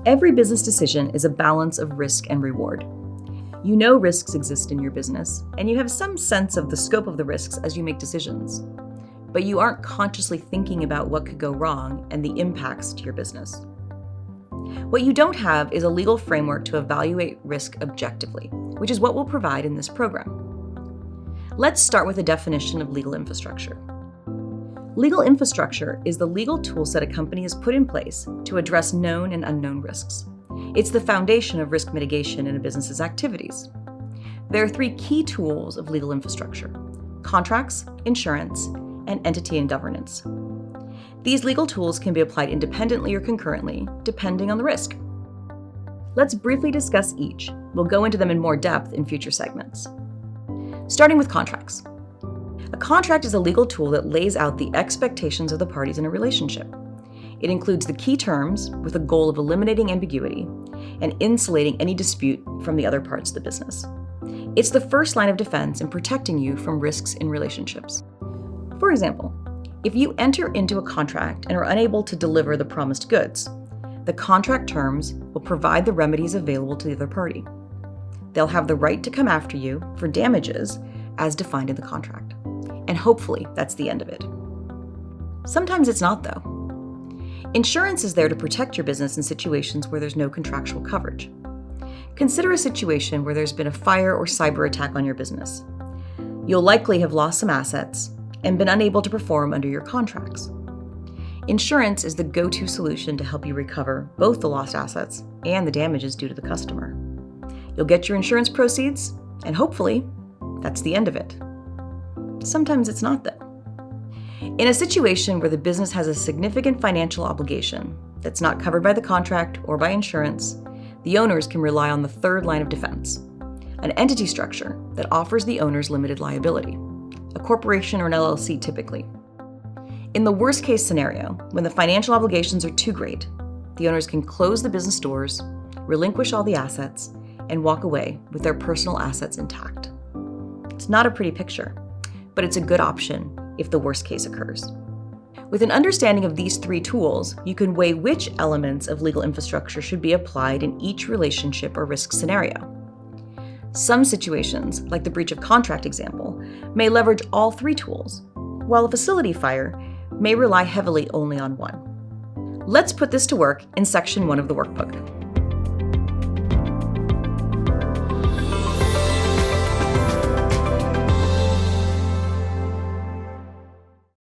Every business decision is a balance of risk and reward. You know risks exist in your business, and you have some sense of the scope of the risks as you make decisions. But you aren't consciously thinking about what could go wrong and the impacts to your business. What you don't have is a legal framework to evaluate risk objectively, which is what we'll provide in this program. Let's start with a definition of legal infrastructure. Legal infrastructure is the legal toolset a company has put in place to address known and unknown risks. It's the foundation of risk mitigation in a business's activities. There are three key tools of legal infrastructure: contracts, insurance, and entity and governance. These legal tools can be applied independently or concurrently, depending on the risk. Let's briefly discuss each. We'll go into them in more depth in future segments. Starting with contracts. A contract is a legal tool that lays out the expectations of the parties in a relationship. It includes the key terms with the goal of eliminating ambiguity and insulating any dispute from the other parts of the business. It's the first line of defense in protecting you from risks in relationships. For example, if you enter into a contract and are unable to deliver the promised goods, the contract terms will provide the remedies available to the other party. They'll have the right to come after you for damages as defined in the contract. And hopefully that's the end of it. Sometimes it's not, though. Insurance is there to protect your business in situations where there's no contractual coverage. Consider a situation where there's been a fire or cyber attack on your business. You'll likely have lost some assets and been unable to perform under your contracts. Insurance is the go-to solution to help you recover both the lost assets and the damages due to the customer. You'll get your insurance proceeds, and hopefully, that's the end of it. Sometimes it's not, though. In a situation where the business has a significant financial obligation that's not covered by the contract or by insurance, the owners can rely on the third line of defense, an entity structure that offers the owners limited liability, a corporation or an LLC typically. In the worst case scenario, when the financial obligations are too great, the owners can close the business doors, relinquish all the assets, and walk away with their personal assets intact. It's not a pretty picture, but it's a good option if the worst case occurs. With an understanding of these three tools, you can weigh which elements of legal infrastructure should be applied in each relationship or risk scenario. Some situations, like the breach of contract example, may leverage all three tools, while a facility fire may rely heavily only on one. Let's put this to work in section 1 of the workbook.